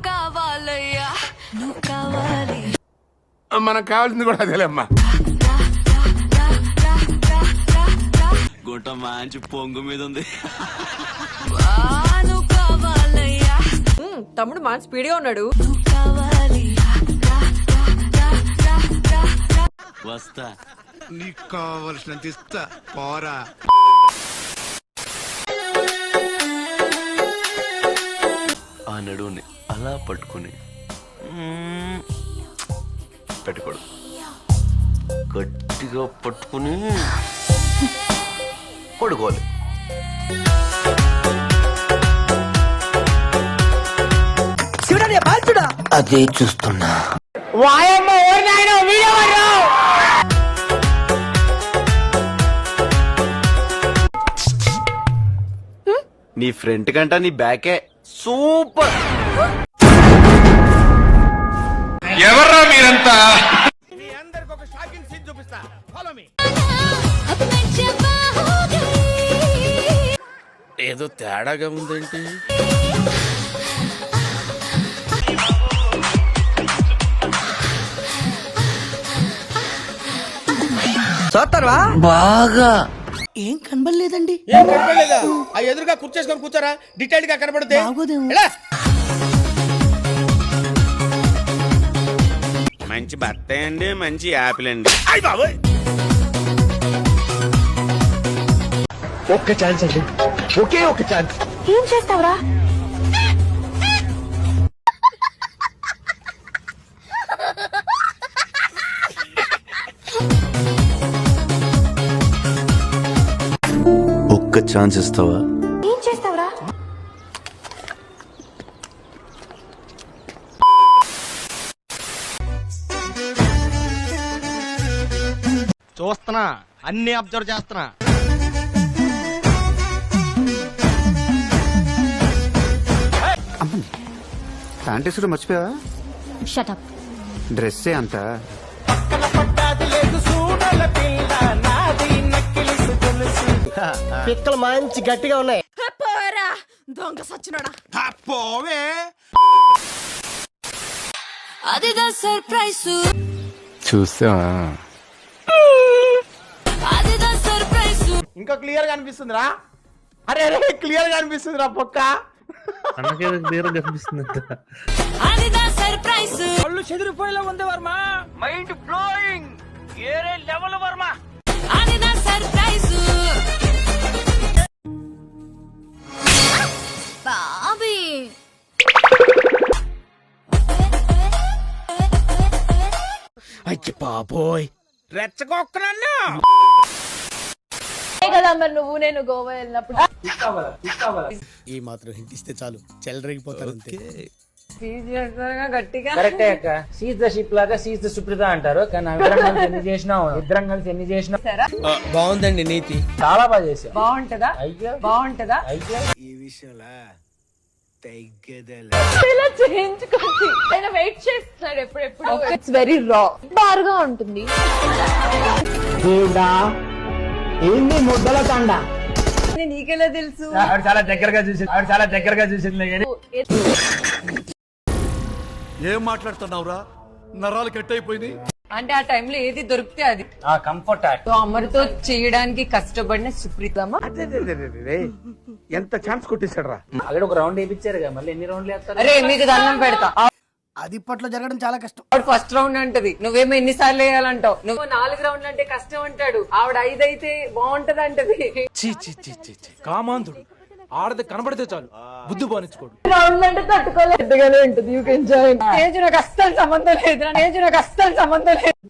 కావాలయ్యా నువ్వు కావాలి. మనకు కావాల్సింది కూడా అదేలేమ్మా. గుంట మంచి పొంగు మీద ఉంది. నువ్వు కావాలయ్యా. తమ్ముడు మన స్పీడ్గా ఉన్నాడు. నువ్వు కావాలి. వస్తా. నీకు కావలసినంత ఇస్తా పోరా. ఆ నడువుని అలా పట్టుకుని పెట్టకూడదు, గట్టిగా పట్టుకుని పడుకోవాలి. అదే చూస్తున్నా. నీ ఫ్రంట్ కంట నీ బ్యాకే సూపర్. ఎవర్రా మీరంతా? మీ అందరికి ఒక షాకింగ్ సీన్ చూపిస్తా. Follow me. ఏదో తేడాగా ఉందేంటి? చూస్తారా బాగా ఏం కనబడలేదండి. ఏం కనపడలేదా? ఆ ఎదురుగా కూర్చేసుకొని కూర్చోరా, డీటెయిల్డ్ గా కనపడితే. ఎలా? మంచి బత్త అండి, మంచి యాపిల్ అండి. అయ్ బాబోయ్. ఒక్క ఛాన్స్ అండి, ఒకే ఒక ఛాన్స్. ఏం చేస్తావురా? ఒక్క ఛాన్స్ ఇస్తావా? ఏం చేస్తావురా? చూస్తున్నా, అన్ని అబ్జర్వ్ చేస్తున్నా. ప్యాంట్ వేసుడు మర్చిపోయావా? షటప్. డ్రెస్సే అంత. పిక్కలు మంచి గట్టిగా ఉన్నాయి. పోరా దొంగ సచ్చినోడా. పోవే. అదిదా సర్ప్రైజ్. చూసావా? అదిదా సర్ప్రైజ్. ఇంకా క్లియర్ గా అనిపిస్తుందిరా. అరే అరే క్లియర్ గా అనిపిస్తుందిరా పొక్క. అదిదా సర్ప్రైజ్. కళ్ళు చెదిరిపోయేలా ఉంది వర్మ. Mind blowing. ఏరే లెవెల్ వర్మ. అదిదా సర్ప్రైజ్. బాబీ అయ్య బాబోయ్, రెచ్చగొక్కనన్నా. కదా మరి నువ్వు నేను గోవా వెళ్ళినప్పుడు ఈ మాత్రం హింట్ ఇస్తే చాలు, చెలరేగిపోతారు అంతే. గట్టిగా కరెక్టే అక్క. సీజ్ ద షిప్ లాగా సీజ్ ద సుప్రీత అంటారు, కానీ ఇద్దరం కలిసి ఎన్ని చేసినాం. బాగుందండి నీతి. చాలా బాగా చేసాం. బాగుంటదా? అయ్యో బాగుంటదా? అయ్యో ఈ విషయంలో ఇలా చేయించుకోండి. ఆయన వెయిట్ చేస్తున్నాడు ఎప్పుడెప్పుడు. ఇట్స్ వెరీ రా, బారుగా ఉంటుంది. దేవుడా, ఏంది ముద్దల తండ. నీకెలా తెలుసు? ఆవిడ చాలా దగ్గరగా చూసింది కానీ ఏం మాట్లాడుతున్నావురా? నరాలు కట్ అయిపోయింది. అంటే ఆ టైంలో ఏది దొరికితే అది. ఆ కంఫర్ట్ సో అమర్తో చేయడానికి కష్టపడిన సుప్రీతమ్మ ఎంత ఛాన్స్ కొట్టేశాడు రా. అక్కడ ఒక రౌండ్ వేయించారు కదా, మళ్ళీ ఎన్ని రౌండ్లు వేస్తారు? అరే మీకు దండం పెడతా. అది ఇప్పట్లో జరగడం చాలా కష్టం. ఆవిడ ఫస్ట్ రౌండ్ అంటది, నువ్వేమో ఎన్నిసార్లు వేయాలంటావు. నువ్వు 4 రౌండ్లు అంటే కష్టం అంటాడు, ఆవిడ 5 అయితే బాగుంటది అంటది. కామాంధుడు ఆడది కనబడితే చాలు బుద్ధి బానించుకోడు. రౌండ్ అంటే తట్టుకోలేదుగానే ఉంటుంది. You can join. ఏజ్ నాకు అస్సలు సంబంధం లేదు.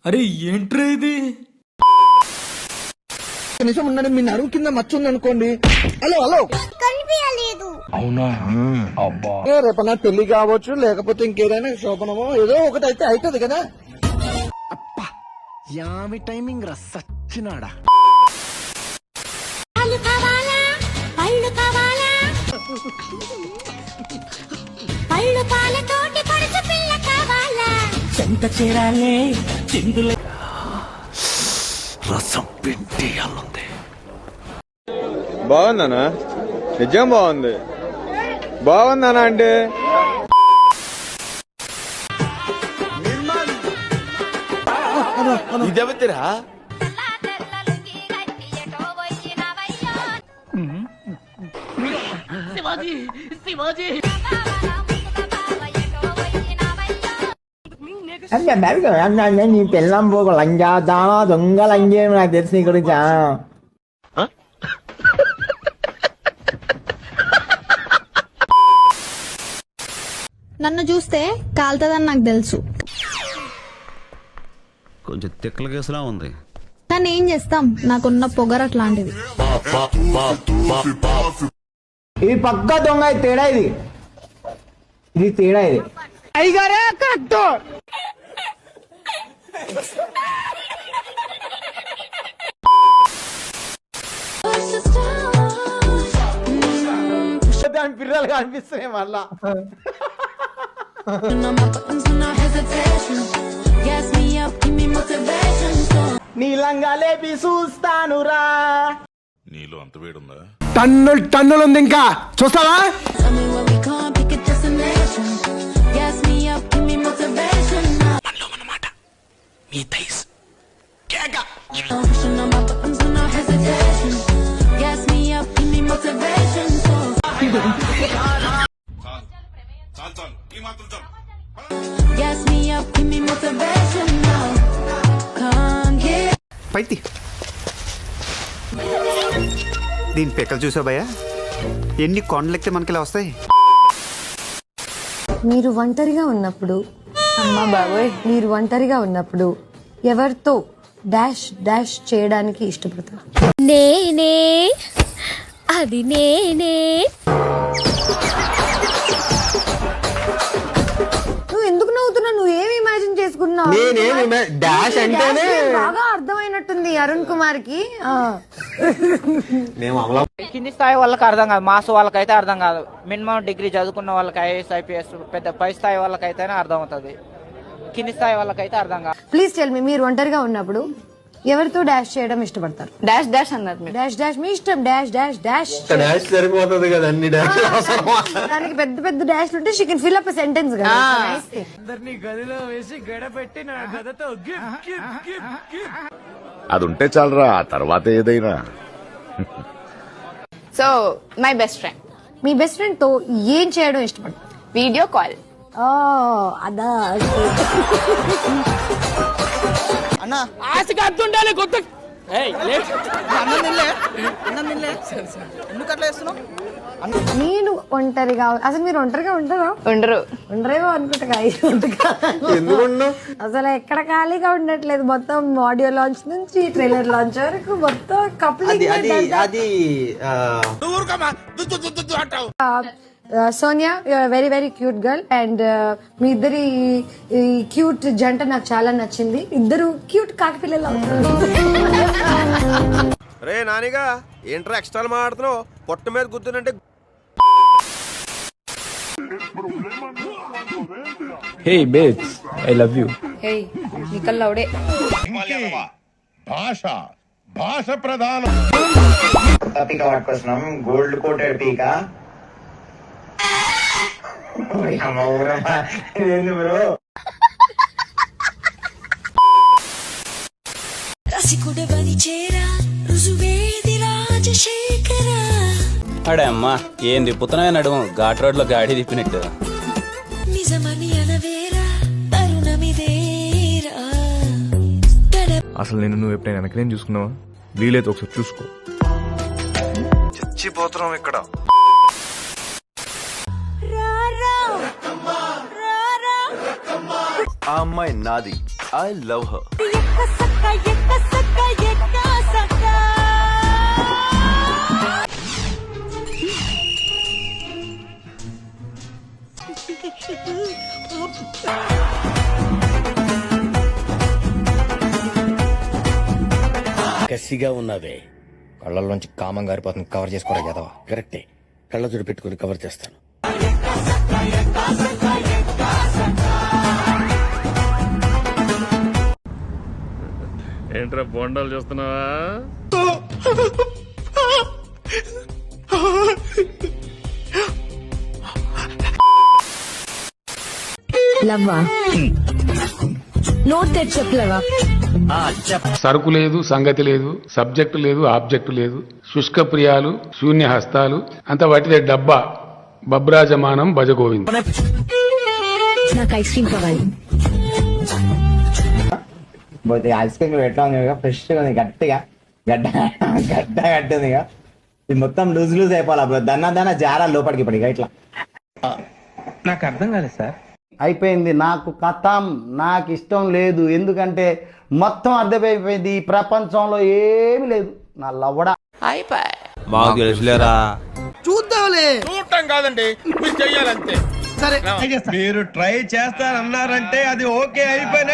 అరే ఏంట్రా ఇది? నిజం ఉన్నది, మీ నరువు కింద మచ్చుంది అనుకోండి. హలో కనిపించలేదు. రేపన్నా పెళ్లి కావచ్చు, లేకపోతే ఇంకేదైనా శోభనమో ఏదో ఒకటి అయితే అవుతుంది కదా. అప్పా యామి టైమింగ్ రా సచ్చినాడా. పళ్ళు కావాలా? పళ్ళు పాలతోటి పడుచు పిల్ల కావాలా? చెంత చేరాలే చిందుల రసం పిండి అల్లుంది. బాగుందనా? నిజం బాగుంది. బాగుందనా అంటే ఇదెవతిరా తెల్లలుంగి గట్టి ఎటో పోయినవయ్యో శివాజీ ఎటో పోయినవయ్యో నీ పెళ్ళం పోకు లంజా దానా దొంగ లంజే నాకు తెలిసి నీ గురించి నన్ను చూస్తే కాలుతుందని నాకు తెలుసు, కొంచెం తిక్కల కేసులా ఉంది. కానీ ఏం చేస్తాం, నాకున్న పొగరు అట్లాంటిది. ఇది పక్క దొంగ, ఇది తేడా, ఇది తేడా, ఇది అయ్యగారే కరెక్ట్. దాని పిల్లలు కనిపిస్తున్నాయి మళ్ళా. నీలంగా లేపి చూస్తానురా. నీలో అంత వేడుందా? టన్నులు ఉంది ఇంకా చూస్తావా? పైతి దీని పెక్కలు చూసావు భయ్యా, ఎన్ని కొండలెక్కితే మనకి ఇలా వస్తాయి. మీరు ఒంటరిగా ఉన్నప్పుడు, అమ్మా బాబోయ్, మీరు ఒంటరిగా ఉన్నప్పుడు ఎవరితో డాష్ డాష్ చేయడానికి ఇష్టపడతారు? నేనే, అది నేనే. నువ్వు ఎందుకు నవ్వుతున్నావు? నువ్వు ఏమి ఇమాజిన్ చేసుకున్నావు? డాష్ అంటేనే బాగా అర్థమైనట్టుంది అరుణ్ కుమార్ కి. కింది స్థాయి వాళ్ళకి అర్థం కాదు, మాస్ వాళ్ళకైతే అర్థం కాదు. మినిమం డిగ్రీ చదువుకున్న వాళ్ళకి ఐఏఎస్ ఐపీఎస్ పెద్ద పై స్థాయి వాళ్ళకైతేనే అర్థం అవుతుంది, కింది స్థాయి వాళ్ళకైతే అర్థం కాదు. ప్లీజ్ టెల్ మీ, మీరు ఒంటరిగా ఉన్నప్పుడు ఎవరితో డాష్ చేయడం ఇష్టపడతారు? డాష్ డాష్ అన్నారు, డాష్ డాష్ మీ ఇష్టం. డాష్ డాష్ డాష్ డాష్ సరిపోతుంది కదా, అన్ని డాష్ దానికి పెద్ద పెద్ద డాష్లు ఉంటే she can fill up sentence కదా. గదిలో వేసి గడపెట్టి నా గదతో అది ఉంటే చాలరా, ఆ తర్వాత ఏదైనా. So my best friend. Me best friend తో ఏం చేయడం ఇష్టపడతారు? Video call. అదా ఆశగా అర్థుండాలి కొత్త నేను ఒంటరిగా, అసలు మీరు ఒంటరిగా ఉంటారా? ఉండరేమో అనుకుంటా. అసలు ఎక్కడ ఖాళీగా ఉండట్లేదు, మొత్తం ఆడియో లాంచ్ నుంచి ట్రైలర్ లాంచ్ వరకు మొత్తం coupling. Sonia, you are very very cute girl and మీ ఇద్దరి క్యూట్ జంట నాకు చాలా నచ్చింది. ఇద్దరు క్యూట్ కాకిపిల్లలు అవుతారు. రే నానిగా ఏంట్రా ఎక్స్ట్రా మాట్లాడుతున్నావు? పొట్ట మీద గుద్దునంటే హే బేబ్స్, ఐ లవ్ యూ. హే నికల్లౌడే. భాష ప్రధానం. పీక పట్టుకొస్తున్నాం, గోల్డ్ కోటెడ్ పీక. అడే అమ్మా, ఏం తిప్పుతున్నావే నడుము, ఘాట్ రోడ్ లో గాడి తిప్పినట్టు. అసలు నేను నువ్వు ఎప్పుడైనా వెనకనేం చూసుకున్నావా? వీలైతే ఒకసారి చూసుకో. చచ్చిపోతున్నాం ఇక్కడ. ఆ అమ్మాయి నాది, ఐ లవ్ హర్. కసిగా ఉన్నావే, కళ్ళల్లోంచి కామం గారిపోతుంది. కవర్ చేసుకోరా యాదవ. కరెక్టే, కళ్ళజోడు పెట్టుకుని కవర్ చేస్తాను. ఏంట్రా బొండాలు చూస్తున్నావా? లవ్వా, నోట్ తెచ్చి చెప్పలేవా? సరుకు లేదు, సంగతి లేదు, సబ్జెక్టు లేదు, ఆబ్జెక్టు లేదు, శుష్క ప్రియాలు, శూన్య హస్తాలు, అంత వాటిదే డబ్బా, బబ్రాజమానం భజగోవింద్. నాకు ఐస్ క్రీమ్ కావాలి. ఐస్ క్రీమ్ ఎట్లా ఉంది ఫ్రెష్ ఉంది, గట్టిగా గడ్డ గడ్డ కట్టింది. ఇది మొత్తం లూజ్ అయిపోవాలి, దన్న జారా లోపలికి ఇప్పుడు ఇట్లా. నాకు అర్థం కాలేదు సార్. అయిపోయింది, నాకు కథం, నాకు ఇష్టం లేదు. ఎందుకంటే మొత్తం అర్థమైపోయింది, ఈ ప్రపంచంలో ఏమి లేదు. నా లవ్వడా మాకు తెలుసులేరా. చూద్దాంలే. చూడటం కాదండి, మీరు చెయ్యాలంతే. సరే మీరు ట్రై చేస్తారన్నారంటే అది ఓకే అయిపోయినట్టు.